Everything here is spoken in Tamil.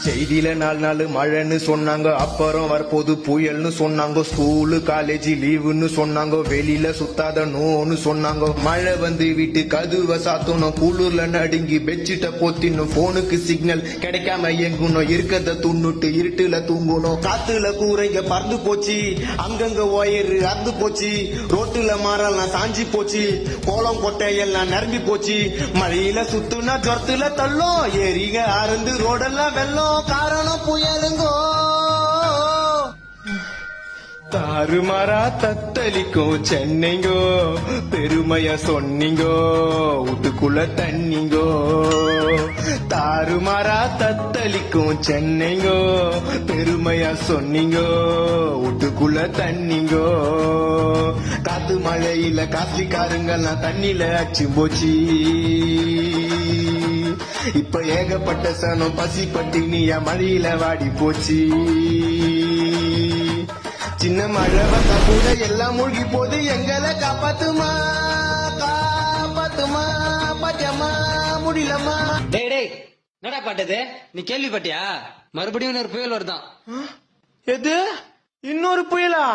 செய்தியில 4 மழைன்னு சொன்னாங்க, அப்புறம் வரப்போது புயல்னு சொன்னாங்க. ஸ்கூலு காலேஜ் லீவுன்னு சொன்னாங்க, வெளியில சுத்தாத நோன்னு சொன்னாங்க. மழை வந்து வீட்டு கதுவை சாத்தணும், குளிர்ல நடுங்கி பெட்ஷீட்டை போத்தினும், போனுக்கு சிக்னல் கிடைக்காம எங்கணும், இருக்கத துண்ணுட்டு இருட்டுல தூங்கணும். காத்துல கூரைங்க பறந்து போச்சு, அங்கங்க ஒயரு அறுந்து போச்சு, ரோட்டுல மரம்லாம் சாஞ்சி போச்சு, கோலம் கொட்டை எல்லாம் நிரம்பி போச்சு. மழையில சுத்துனா ஜொரத்துல தள்ளும், ஏரிங்க அருந்து ரோடெல்லாம் வெள்ளம், காரணம் புயலுங்கோ. தாறுமாறா தத்தளிக்கும் சென்னைங்கோ, பெருமைய சொன்னீங்கோ, வீட்டுக்குள்ள தண்ணிங்கோ. தாறுமாறா தத்தளிக்கும் சென்னைங்கோ, பெருமையா சொன்னீங்கோ, வீட்டுக்குள்ள தண்ணிங்கோ. காத்து மழையில காஸ்ட்லிக்காரங்கெல்லாம் தண்ணியில அச்சு போச்சு. இப்ப ஏகப்பட்ட சனம் பசி பட்டினியா மழையில வாடி போச்சு. சின்ன மழை வந்தா கூட எல்லாம் மூழ்கி போது, எங்களை காப்பாத்துமா காப்பாத்துமா, பாத்தியம்மா முடியலம்மா. டேய் டேய், என்னடா பாட்டது? நீ கேள்விப்பட்டியா? மறுபடியும் ஒரு புயல் வருதான். எது? இன்னொரு புயலா?